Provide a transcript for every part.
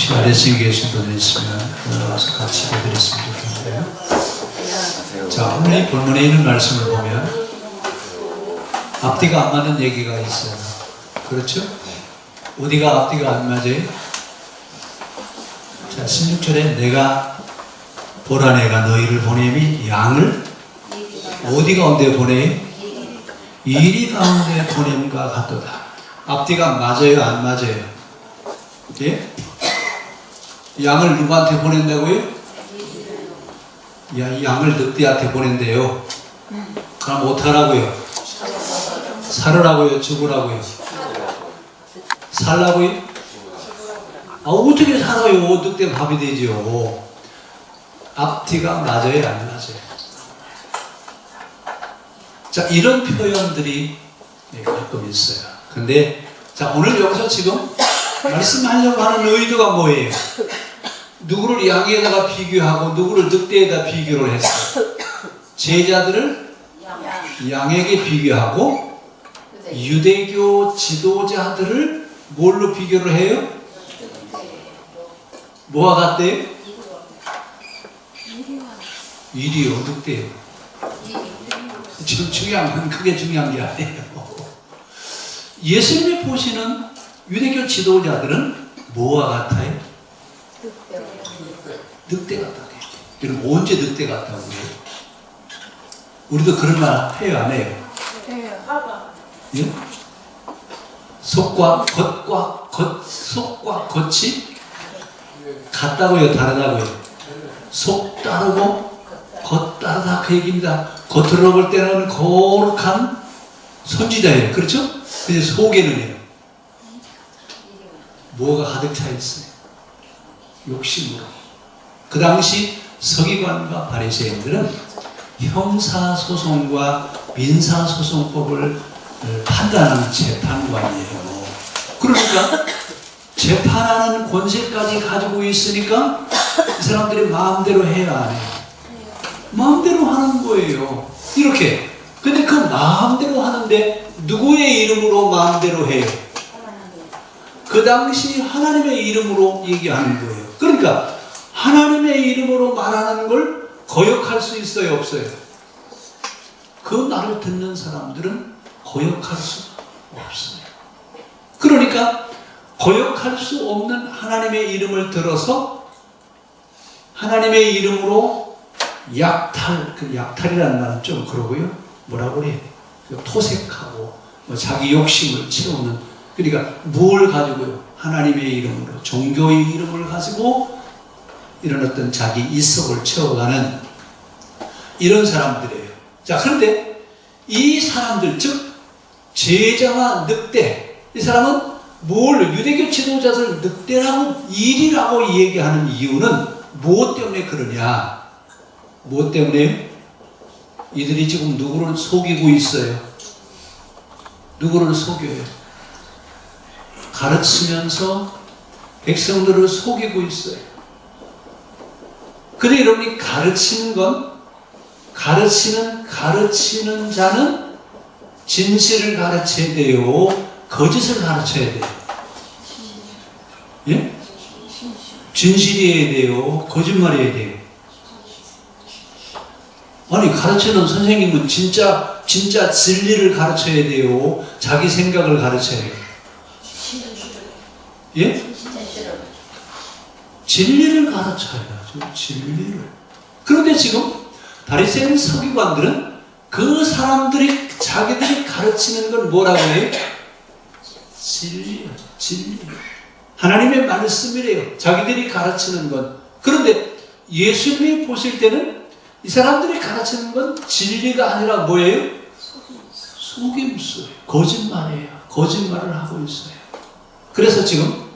혹시 아래층에 계신 분이 있으면 와서 같이 해드렸으면 좋겠는데요. 자, 오늘 이 본문에 있는 말씀을 보면 앞뒤가 안 맞는 얘기가 있어요. 그렇죠? 어디가 앞뒤가 안 맞아요? 자, 16절에 내가 보라 내가 너희를 보냄이 양을 어디 가운데 보내요? 이리 가운데 보냄과 같도다. 앞뒤가 맞아요? 안 맞아요? 예? 양을 누구한테 보낸다고요? 양을 늑대한테 보낸대요. 그럼 어떡하라고요? 살으라고요? 죽으라고요? 살라고요? 아, 어떻게 살아요? 늑대 밥이 되죠. 앞뒤가 맞아요? 안 맞아요? 자, 이런 표현들이 가끔 있어요. 근데 자, 오늘 여기서 지금 말씀하려고 하는 의도가 뭐예요? 누구를 양에다가 비교하고 누구를 늑대에다 비교를 했어요. 제자들을 양에게 비교하고 유대교 지도자들을 뭘로 비교를 해요? 뭐와 같대요? 이리요, 늑대요. 지금 중요한 건 그게 중요한 게 아니에요. 예수님이 보시는 유대교 지도자들은 뭐와 같아요? 늑대 같다고 해요. 여러분, 언제 늑대 같다고 해요? 우리도 그런 말 해요, 안 해요? 예? 속과 겉이 같다고요, 다르다고요? 속 다르고 겉 다르다, 그 얘기입니다. 겉으로 볼 때는 거룩한 선지자예요. 그렇죠? 근데 속에는요, 뭐가 가득 차 있어요? 욕심으로. 그 당시 서기관과 바리새인들은 형사소송과 민사소송법을 판단하는 재판관이에요. 그러니까 재판하는 권세까지 가지고 있으니까 이 사람들이 마음대로 해야 안 해요. 마음대로 하는 거예요. 이렇게. 근데 그 마음대로 하는데 누구의 이름으로 마음대로 해요? 그 당시 하나님의 이름으로 얘기하는 거예요. 그러니까 하나님의 이름으로 말하는 걸 거역할 수 있어요, 없어요? 그 말을 듣는 사람들은 거역할 수 없어요. 그러니까 거역할 수 없는 하나님의 이름을 들어서 하나님의 이름으로 약탈이라는 말은 좀 그러고요. 뭐라고 그래요? 토색하고 자기 욕심을 채우는, 그러니까 뭘 가지고요? 하나님의 이름으로, 종교의 이름을 가지고 이런 어떤 자기 이석을 채워가는 이런 사람들이에요. 자, 그런데 이 사람들, 즉 제자와 늑대, 이 사람은 뭘, 유대교 지도자들 늑대라고 일이라고 얘기하는 이유는 무엇 때문에 그러냐? 무엇 때문에? 이들이 지금 누구를 속이고 있어요? 누구를 속여요? 가르치면서 백성들을 속이고 있어요. 근데 여러분이 가르치는 건, 가르치는 자는 진실을 가르쳐야 돼요? 거짓을 가르쳐야 돼요? 예? 진실이어야 돼요? 거짓말이어야 돼요? 아니, 가르치는 선생님은 진짜 진리를 가르쳐야 돼요? 자기 생각을 가르쳐야 돼요? 예? 진리를 가르쳐야죠. 진리를. 그런데 지금 바리새인 서기관들은 그 사람들이 자기들이 가르치는 건 뭐라고 해요? 진리예요. 진리. 하나님의 말씀이래요. 자기들이 가르치는 건. 그런데 예수님이 보실 때는 이 사람들이 가르치는 건 진리가 아니라 뭐예요? 속임수예요. 거짓말이에요. 거짓말을 하고 있어요. 그래서 지금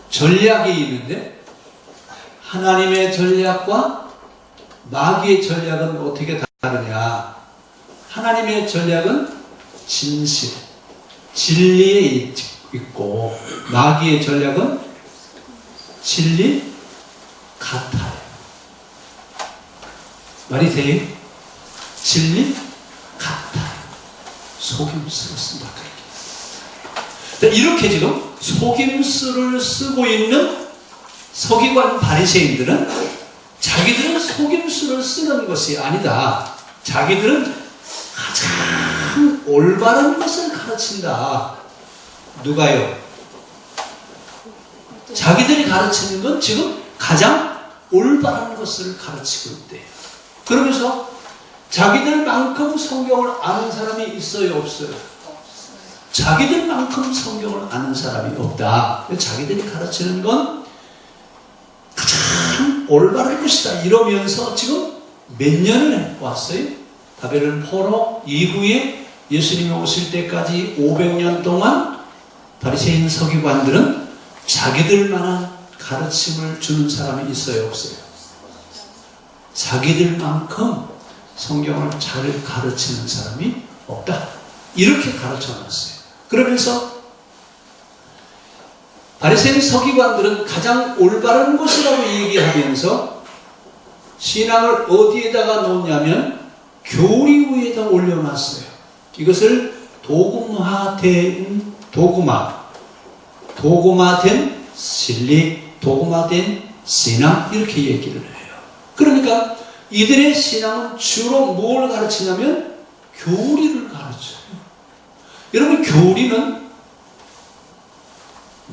전략이 있는데 하나님의 전략과 마귀의 전략은 어떻게 다르냐? 하나님의 전략은 진실, 진리에 있고 마귀의 전략은 진리 같아요. 말이 돼요? 진리 같아요. 속임수로 쓴다. 이렇게 지금 속임수를 쓰고 있는 서기관 바리새인들은 자기들은 속임수를 쓰는 것이 아니다. 자기들은 가장 올바른 것을 가르친다. 누가요? 자기들이 가르치는 건 지금 가장 올바른 것을 가르치고 있대요. 그러면서 자기들만큼 성경을 아는 사람이 있어요, 없어요? 자기들만큼 성경을 아는 사람이 없다. 자기들이 가르치는 건 가장 올바른 것이다. 이러면서 지금 몇 년을 왔어요? 바벨론 포로 이후에 예수님이 오실 때까지 500년 동안 바리새인 서기관들은 자기들만한 가르침을 주는 사람이 있어요, 없어요? 자기들만큼 성경을 잘 가르치는 사람이 없다. 이렇게 가르쳐 놨어요. 그러면서 바리새인 서기관들은 가장 올바른 것이라고 얘기하면서 신앙을 어디에다가 놓냐면 교리 위에다 올려놨어요. 이것을 도구마된 진리, 도구마된 신앙 이렇게 얘기를 해요. 그러니까 이들의 신앙은 주로 뭘 가르치냐면 교리를 가르쳐요. 여러분, 교리는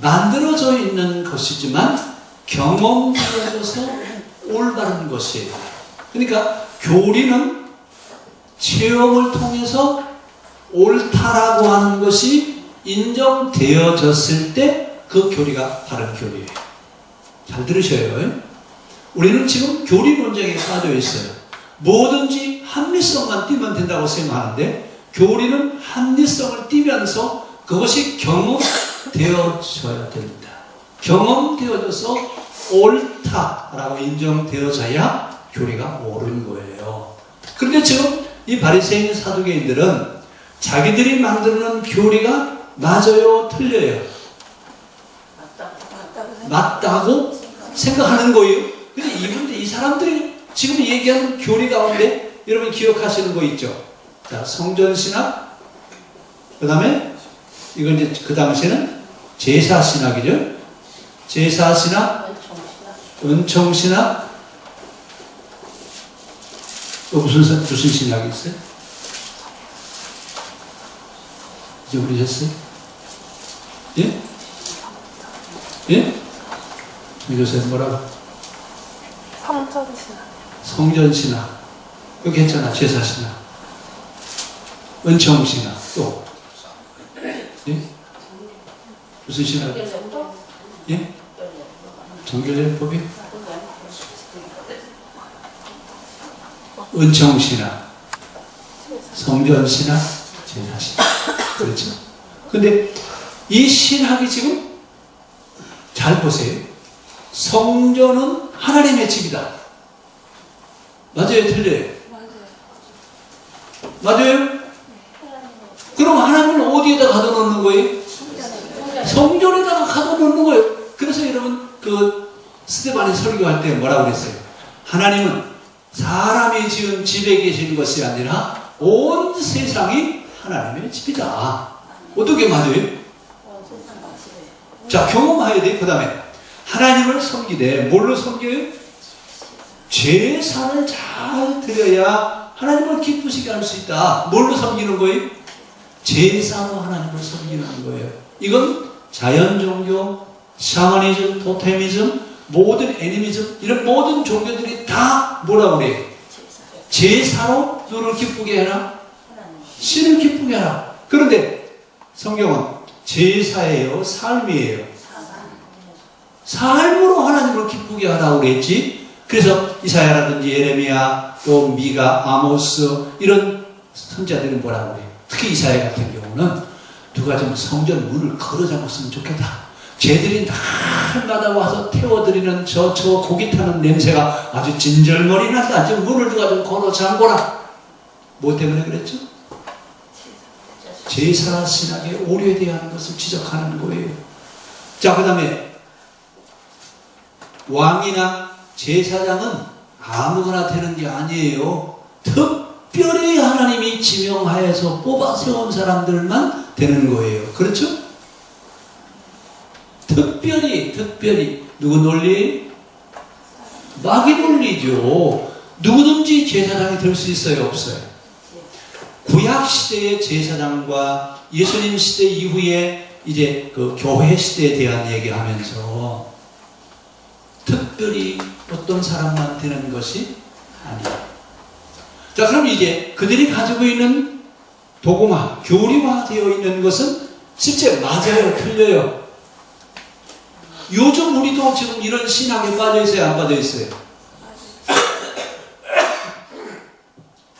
만들어져 있는 것이지만 경험되어져서 올바른 것이에요. 그러니까 교리는 체험을 통해서 옳다라고 하는 것이 인정되어졌을 때 그 교리가 바른 교리예요. 잘 들으셔요. 우리는 지금 교리 논쟁에 빠져 있어요. 뭐든지 합리성만 띠면 된다고 생각하는데 교리는 합리성을 띠면서 그것이 경험되어져야 됩니다. 경험되어져서 옳다라고 인정되어져야 교리가 옳은 거예요. 그런데 지금 이 바리새인 사두개인들은 자기들이 만드는 교리가 맞아요, 틀려요? 맞다고 생각하는 거예요. 근데 이 사람들이 지금 얘기하는 교리 가운데 여러분 기억하시는 거 있죠? 자, 성전신학, 그 다음에 이건 이제 그 당시에는 제사신학이죠. 제사신학, 은총신학, 또 무슨 신학이 있어요? 잊어버리셨어요? 예? 예? 요새 뭐라고? 성전신학. 성전신학. 여기 했잖아. 제사신학. 은총신학. 또. 예? 무슨 신학? 예? 정결례법이? 은총신학. 성전신학. 제사신학. 그렇죠? 근데 이 신학이 지금 잘 보세요. 성전은 하나님의 집이다. 맞아요? 틀려요? 맞아요? 그럼 하나님을 어디에다 가둬놓는 거예요? 성전에다가 가둬놓는 거예요. 그래서 여러분 스데반이 설교할 때 뭐라고 그랬어요? 하나님은 사람이 지은 집에 계시는 것이 아니라 온 세상이 하나님의 집이다. 어떻게 맞아요? 자, 경험해야 돼요. 그 다음에 하나님을 섬기되 뭘로 섬겨요? 제사를 잘 드려야 하나님을 기쁘시게 할 수 있다. 뭘로 섬기는 거예요? 제사로 하나님을 섬기는 거예요. 이건 자연종교, 샤머니즘, 토테미즘, 모든 애니미즘 이런 모든 종교들이 다 뭐라고 그래요? 제사로 누를 기쁘게 해라? 신을 기쁘게 하라. 그런데 성경은 제사예요? 삶이에요? 삶으로 하나님을 기쁘게 하라고 그랬지. 그래서 이사야라든지 예레미야, 또 미가, 아모스 이런 선자들은 뭐라고 그래요? 특히 이사야 같은 경우는 누가 좀 성전 문을 걸어 잠갔으면 좋겠다. 쟤들이 날마다 와서 태워드리는 저 고기 타는 냄새가 아주 진절머리 난다. 좀 문을 누가 좀 걸어 잠궈라. 뭐 때문에 그랬죠? 제사 신학의 오류되어하는 것을 지적하는 거예요. 자, 그 다음에 왕이나 제사장은 아무거나 되는 게 아니에요. 특별히 하나님이 지명하여서 뽑아 세운 사람들만 되는 거예요. 그렇죠? 특별히 누구 논리? 마귀 논리죠. 누구든지 제사장이 될 수 있어요, 없어요? 구약 시대의 제사장과 예수님 시대 이후에 이제 그 교회 시대에 대한 얘기하면서 특별히 어떤 사람만 되는 것이 아니에요. 자, 그럼 이제 그들이 가지고 있는 도구화, 교리화되어 있는 것은 실제 맞아요, 틀려요? 요즘 우리도 지금 이런 신학에 빠져 있어요, 안 빠져 있어요?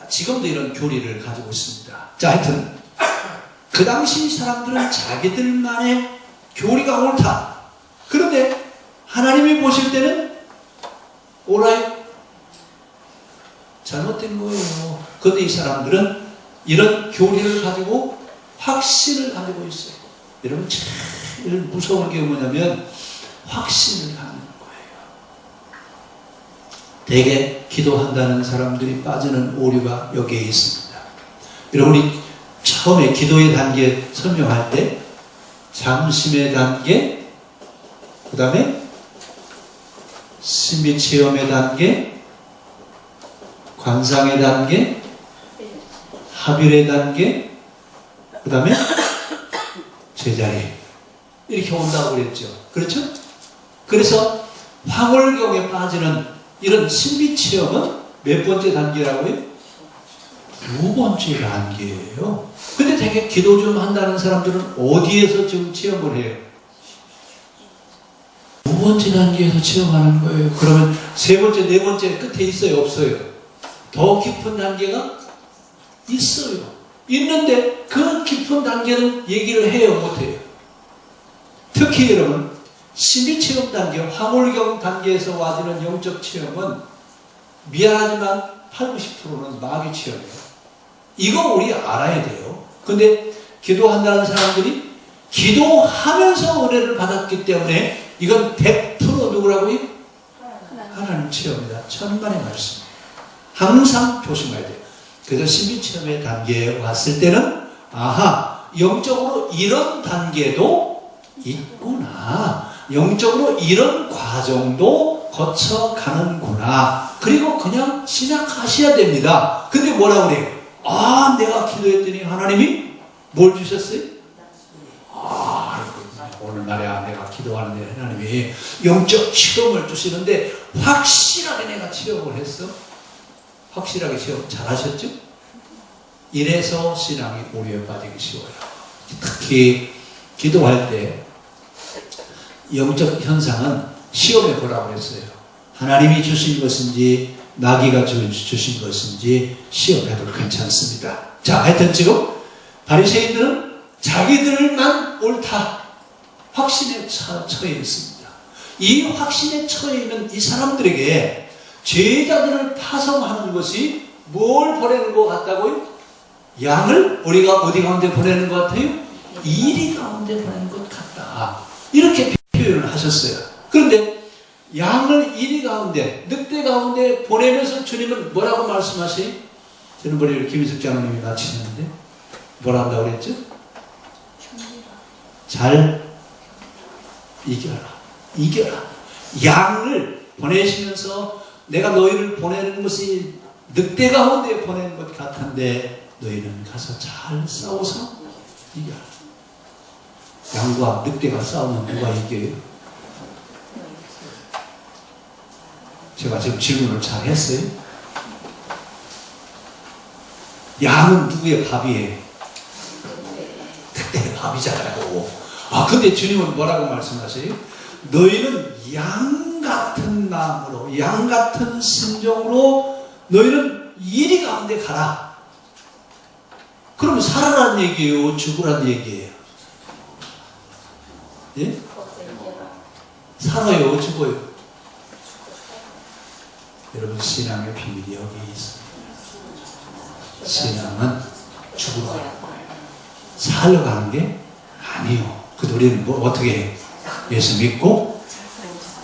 지금도 이런 교리를 가지고 있습니다. 자, 하여튼 그 당시 사람들은 자기들만의 교리가 옳다. 그런데 하나님이 보실 때는 오라이 잘못된 거예요. 그런데 이 사람들은 이런 교리를 가지고 확신을 가지고 있어요. 여러분, 제일 무서운 게 뭐냐면 확신을 갖는 거예요. 대개 기도한다는 사람들이 빠지는 오류가 여기에 있습니다. 여러분이 처음에 기도의 단계 설명할 때 잠심의 단계, 그 다음에 신비체험의 단계, 관상의 단계, 합일의 단계, 그 다음에 제자리, 이렇게 온다고 그랬죠. 그렇죠? 그래서 황홀경에 빠지는 이런 신비체험은 몇 번째 단계라고요? 두 번째 단계예요. 근데 되게 기도 좀 한다는 사람들은 어디에서 지금 체험을 해요? 두 번째 단계에서 체험하는 거예요. 그러면 세 번째, 네 번째 끝에 있어요, 없어요? 더 깊은 단계가 있어요. 있는데 그 깊은 단계는 얘기를 해요, 못해요? 특히 여러분, 신비체험 단계, 황홀경 단계에서 와주는 영적 체험은 미안하지만 80, 90%는 마귀 체험이에요. 이거 우리 알아야 돼요. 근데 기도한다는 사람들이 기도하면서 은혜를 받았기 때문에 이건 100% 누구라고요? 하나님 체험이다. 천만의 말씀. 항상 조심해야 돼요. 그래서 신비체험의 단계에 왔을 때는 아하, 영적으로 이런 단계도 있구나. 영적으로 이런 과정도 거쳐가는구나. 그리고 그냥 신학하셔야 됩니다. 근데 뭐라고 그래요? 아, 내가 기도했더니 하나님이 뭘 주셨어요? 오늘날에 내가 기도하는데 하나님이 영적 체험을 주시는데 확실하게 내가 체험을 했어? 확실하게 체험 잘하셨죠? 이래서 신앙이 오류에 빠지기 쉬워요. 특히 기도할 때 영적 현상은 시험해 보라고 했어요. 하나님이 주신 것인지 마귀가 주신 것인지 시험해도 괜찮습니다. 자, 하여튼 지금 바리새인들은 자기들만 옳다 확신에 처해 있습니다. 이 확신에 처해 있는 이 사람들에게 제자들을 파송하는 것이 뭘 보내는 것 같다고요? 양을 우리가 어디 가운데 보내는 것 같아요? 이리 가운데 보내는 것 같다. 이렇게 표현을 하셨어요. 그런데 양을 이리 가운데, 늑대 가운데 보내면서 주님은 뭐라고 말씀하세요? 지난번에 김희숙 장로님이 마치셨는데 뭐라 한다고 그랬죠? 잘 이겨라. 양을 보내시면서 내가 너희를 보내는 것이 늑대 가운데 보내는 것 같은데 너희는 가서 잘 싸워서 이겨라. 양과 늑대가 싸우면 누가 이겨요? 제가 지금 질문을 잘 했어요? 양은 누구의 밥이에요? 늑대의 밥이잖아요. 근데 주님은 뭐라고 말씀하세요? 너희는 양 같은 마음으로, 양 같은 심정으로 너희는 이리 가운데 가라. 그럼 살아란 얘기예요? 죽으란 얘기예요? 예? 살아요? 죽어요? 여러분, 신앙의 비밀이 여기 있습니다. 신앙은 죽으러 가는 거예요. 살러 가는 게 아니에요. 그래도 우리는 뭐 어떻게 해요? 예수 믿고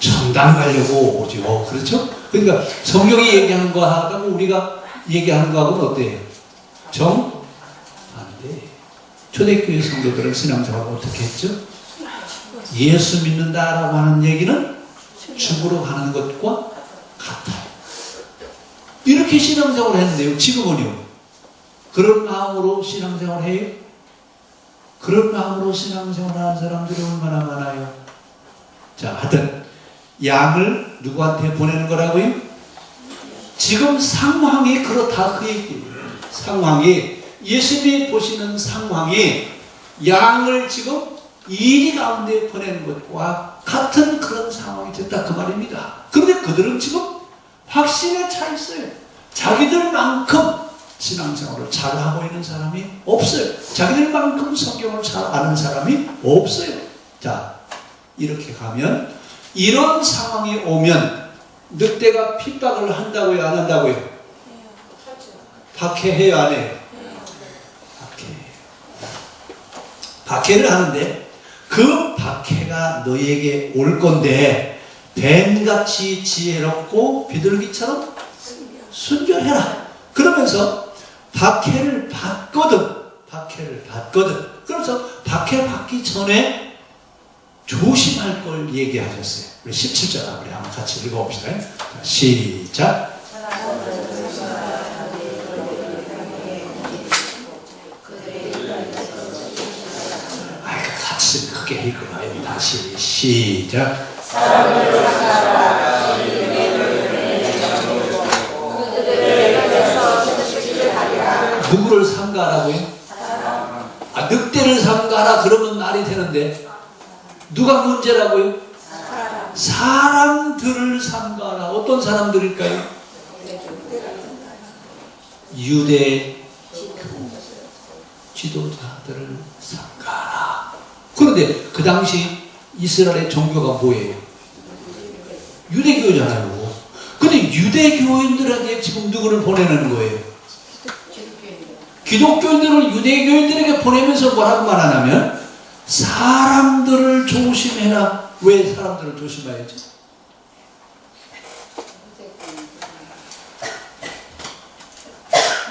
정당 가려고 오죠. 그렇죠? 그러니까 성경이 얘기하는 거하고 우리가 얘기하는 거하고는 어때요? 정반대. 초대교회 성도들은 신앙생활을 어떻게 했죠? 예수 믿는다라고 하는 얘기는 죽으러 가는 것과 같아요. 이렇게 신앙생활을 했는데요. 지금은요. 그런 마음으로 신앙생활을 해요? 그런 마음으로 신앙생활을 하는 사람들이 얼마나 많아요? 자, 하여튼 양을 누구한테 보내는 거라고요? 지금 상황이 그렇다 그 얘기예요. 상황이 예수님이 보시는 상황이 양을 지금 이리 가운데 보내는 것과 같은 그런 상황이 됐다 그 말입니다. 그런데 그들은 지금 확신에 차 있어요. 자기들만큼 신앙생활을 잘하고 있는 사람이 없어요. 자기들만큼 성경을 잘 아는 사람이 없어요. 자, 이렇게 가면 이런 상황이 오면 늑대가 핍박을 한다고요? 안 한다고요? 박해해요? 안 해요? 박해를 하는데 그 박해가 너에게 올 건데 뱀같이 지혜롭고 비둘기처럼 순결해라. 그러면서 박해를 받거든. 그래서 박해 받기 전에 조심할 걸 얘기하셨어요. 우리 17절 우리 한번 같이 읽어봅시다. 자, 시작. 같이 크게 읽어봐요. 다시 시작. 누구를 삼가라고요? 늑대를 삼가라 그러면 말이 되는데 누가 문제라고요? 사람들을 삼가라. 어떤 사람들일까요? 유대 지도자들을 삼가라. 그런데 그 당시 이스라엘의 종교가 뭐예요? 유대교잖아요. 근데 유대교인들에게 지금 누구를 보내는 거예요? 기독교인들을 유대교인들에게 보내면서 뭐라고 말하냐면 사람들을 조심해라. 왜 사람들을 조심해야지?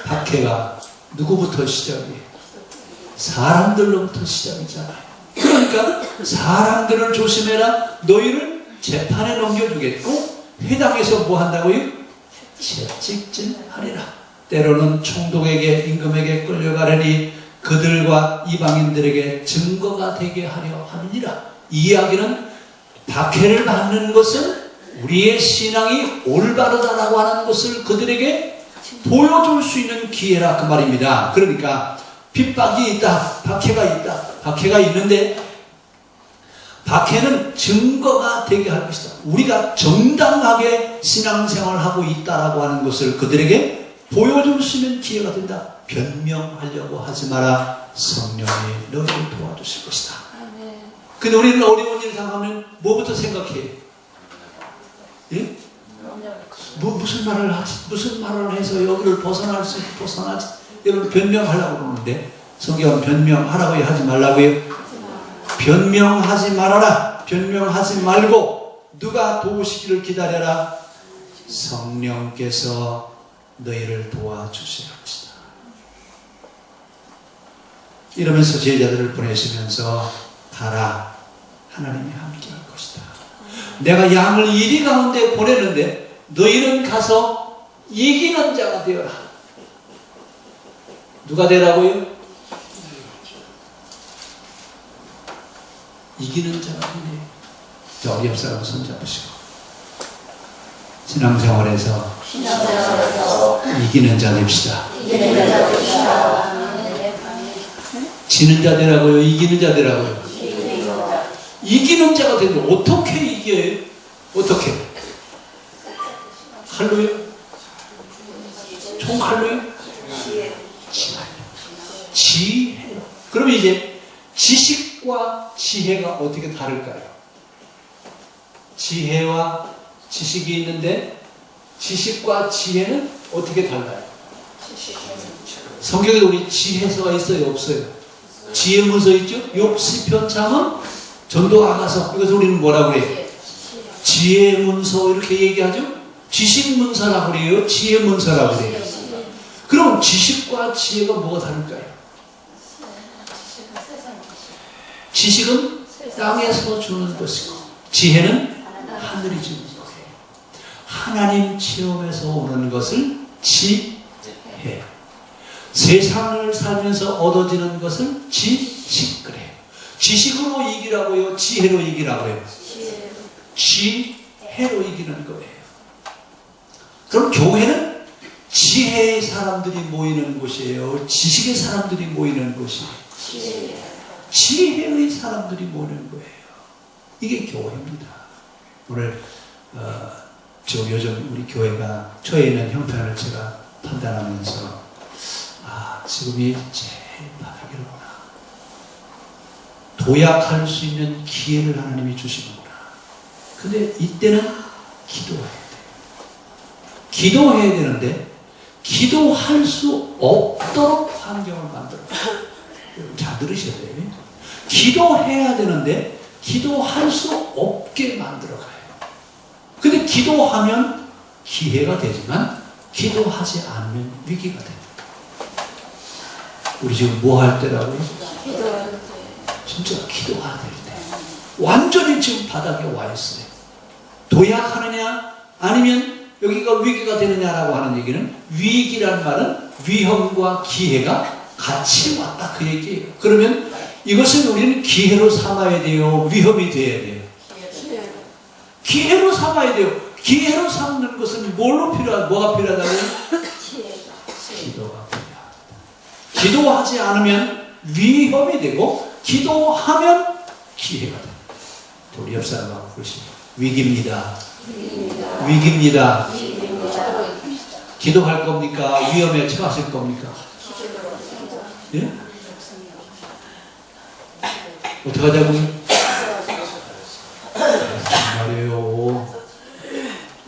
박해가 누구부터 시작이에요? 사람들로부터 시작이잖아요. 그러니까 사람들을 조심해라. 너희를 재판에 넘겨주겠고 회당에서 뭐 한다고요? 채찍질하리라. 때로는 총독에게 임금에게 끌려가려니 그들과 이방인들에게 증거가 되게 하려 함이니라. 이 이야기는 박해를 받는 것은 우리의 신앙이 올바르다라고 하는 것을 그들에게 보여줄 수 있는 기회라 그 말입니다. 그러니까 핍박이 있다, 박해가 있는데 박해는 증거가 되게 할 것이다. 우리가 정당하게 신앙생활을 하고 있다라고 하는 것을 그들에게 보여줄 수 있는 기회가 된다. 변명하려고 하지 마라. 성령이 너를 도와주실 것이다. 근데 우리는 어려운 일 당하면 뭐부터 생각해요? 예? 무슨 말을 해서 여기를 벗어나지? 여러분 변명하려고 그러는데 성경은 변명하라고 하지 말라고요? 변명하지 말아라. 변명하지 말고 누가 도우시기를 기다려라. 성령께서 너희를 도와주실 것이다. 이러면서 제자들을 보내시면서 가라. 하나님이 함께 할 것이다. 내가 양을 이리 가운데 보내는데 너희는 가서 이기는 자가 되어라. 누가 되라고요? 이기는 자가 되네. 자, 우리 옆 사람 손 잡으시고 신앙생활에서 이기는 자 됩시다. 지는 자 되라고요? 이기는 자 되라고요? 이기는 자가 되는데 어떻게 이겨요? 어떻게? 칼로요? 총칼로요? 지혜로. 그러면 이제 지식과 지혜가 어떻게 다를까요? 지혜와 지식이 있는데 지식과 지혜는 어떻게 달라요? 성경에 우리 지혜서가 있어요? 없어요? 지혜 문서 있죠? 욥, 시편, 잠언, 전도, 아가서. 이것을 우리는 뭐라고 그래요? 지혜 문서 이렇게 얘기하죠? 지식 문서라고 그래요? 지혜 문서라고 그래요? 그럼 지식과 지혜가 뭐가 다를까요? 지식은 땅에서 주는 것이고 지혜는 하늘이 주는 거예요. 하나님 체험에서 오는 것을 지혜, 세상을 살면서 얻어지는 것을 지식 그래요. 지식으로 이기라고요? 지혜로 이기라고요? 지혜로 이기는 거예요. 그럼 교회는 지혜의 사람들이 모이는 곳이에요? 지식의 사람들이 모이는 곳이에요? 지혜의 사람들이 모이는 거예요. 이게 교회입니다. 오늘 저 요즘 우리 교회가 처해 있는 형편을 제가 판단하면서 지금이 제일 바닥이로구나. 도약할 수 있는 기회를 하나님이 주시는구나. 근데 이때는 기도해야 돼요. 기도해야 되는데 기도할 수 없도록 환경을 만들어요. 잘 들으셔야 돼요. 기도해야 되는데 기도할 수 없게 만들어가요. 근데 기도하면 기회가 되지만 기도하지 않으면 위기가 됩니다. 우리 지금 뭐 할 때라고요? 기도할 때. 진짜 기도해야 될 때. 완전히 지금 바닥에 와 있어요. 도약하느냐 아니면 여기가 위기가 되느냐라고 하는 얘기는 위기란 말은 위험과 기회가 같이 왔다 그 얘기예요. 그러면 이것을 우리는 기회로 삼아야 돼요? 위험이 돼야 돼요? 기회로 삼아야 돼요. 기회로 삼는 것은 뭐가 필요하다고요? 기도가 필요합니다. 기도하지 않으면 위험이 되고 기도하면 기회가 됩니다. 우리 옆 사람하고 그러시죠. 위기입니다. 위기입니다. 기도할 겁니까? 위험에 처하실 겁니까? 예? 어떡하자고요? 말이에요.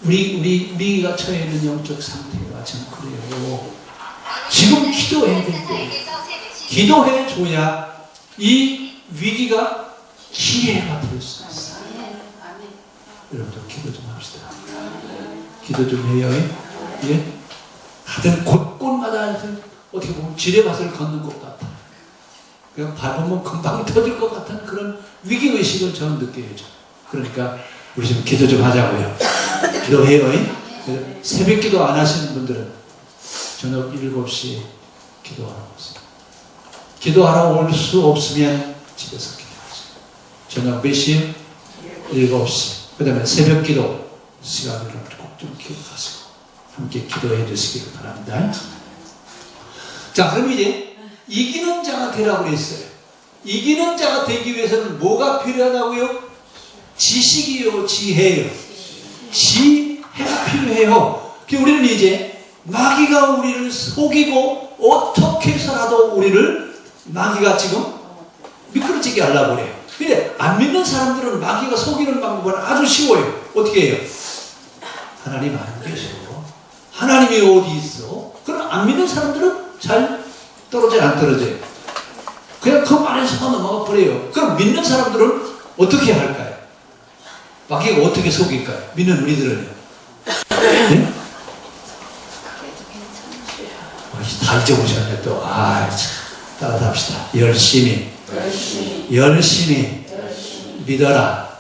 우리가 처해 있는 영적 상태가 지금 그래요. 지금 기도해야 될 거예요. 기도해 줘야 이 위기가 기회가 될 수 있어요. 여러분들 기도 좀 합시다. 기도 좀 해요. 예? 하여튼 곳곳마다 어떻게 보면 지뢰밭을 걷는 것 같아. 그냥 밟으면 금방 터질 것 같은 그런 위기의식을 저는 느껴요. 그러니까 우리 좀 기도 좀 하자고요. 기도해요. 새벽 기도 안 하시는 분들은 저녁 7시에 기도하러 오세요. 기도하러 올 수 없으면 집에서 기도하세요. 저녁 몇 시에? 7시. 그 다음에 새벽 기도 시간을 꼭 좀 기억하시고 함께 기도해 주시기 바랍니다. 자, 그럼 이제 이기는 자가 되라고 그랬어요. 이기는 자가 되기 위해서는 뭐가 필요하다고요? 지식이요, 지혜요. 지혜가 필요해요. 우리는 이제 마귀가 우리를 속이고 어떻게 해서라도 우리를 마귀가 지금 미끄러지게 하려고 그래요. 근데 안 믿는 사람들은 마귀가 속이는 방법은 아주 쉬워요. 어떻게 해요? 하나님 안 계셔. 하나님이 어디 있어? 그럼 안 믿는 사람들은 잘 떨어져요, 안 떨어져요? 그냥 그 말에서 넘어가 버려요. 그럼 믿는 사람들은 어떻게 할까요? 마귀가 어떻게 속일까요? 믿는 우리들은요? 네? 다 잊어보셨네 또. 따라서 합시다. 열심히 믿어라.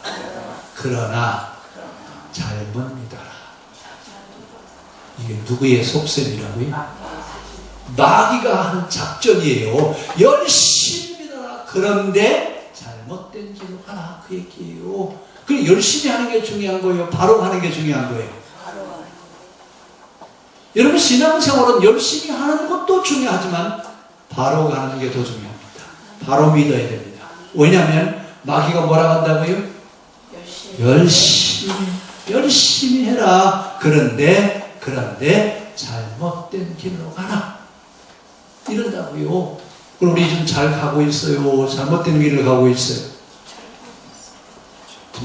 그러나 잘못 믿어라. 이게 누구의 속셈이라고요? 마귀가 하는 작전이에요. 열심히 믿어라. 그런데 잘못된 길로 가라. 그 얘기예요. 그 열심히 하는 게 중요한 거예요? 바로 가는 게 중요한 거예요? 여러분 신앙생활은 열심히 하는 것도 중요하지만 바로 가는 게 더 중요합니다. 바로 믿어야 됩니다. 왜냐하면 마귀가 뭐라고 한다고요? 열심히 해라. 그런데 잘못된 길로 가라. 이런다고요. 그럼 우리 좀 잘 가고 있어요? 잘못된 길을 가고 있어요?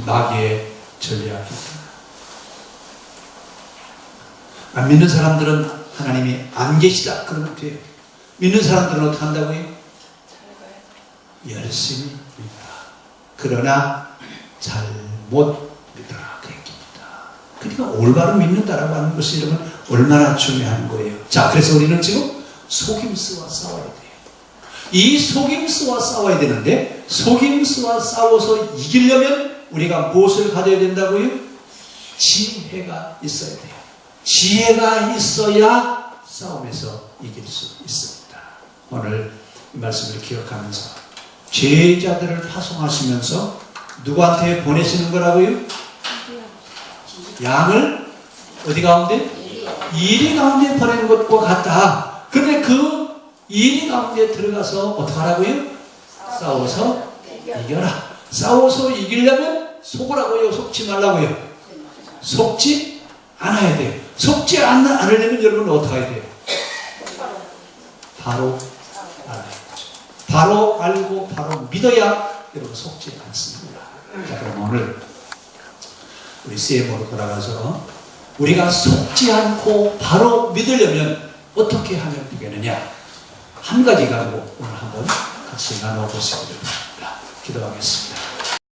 마귀의 전략입니다. 안 믿는 사람들은 하나님이 안 계시다. 그러면 돼요. 믿는 사람들은 어떻게 한다고요? 열심히 믿어라. 그러나 잘못 믿어라. 그 얘기입니다. 그러니까 올바로 믿는다라고 하는 것이 여러분 얼마나 중요한 거예요. 자, 그래서 우리는 지금 속임수와 싸워야 돼요. 이 속임수와 싸워야 되는데, 속임수와 싸워서 이기려면 우리가 무엇을 가져야 된다고요? 지혜가 있어야 돼요. 지혜가 있어야 싸움에서 이길 수 있습니다. 오늘 이 말씀을 기억하면서 제자들을 파송하시면서 누구한테 보내시는 거라고요? 양을 어디 가운데? 이리 가운데 보내는 것과 같다. 그런데 그 이리 가운데 들어가서 어떻게 하라고요? 싸워서 이겨라. 싸워서 이기려면 속으라고요? 속지 말라고요? 속지 않아야 돼요. 속지 않으려면 여러분 어떻게 해야 돼요? 바로 알아야 되죠. 바로 알고 바로 믿어야 여러분 속지 않습니다. 자, 그럼 오늘 우리 CM으로 돌아가서 우리가 속지 않고 바로 믿으려면 어떻게 하면 되겠느냐? 한 가지 가지고 오늘 한번 같이 나눠보시기 바랍니다. 기도하겠습니다.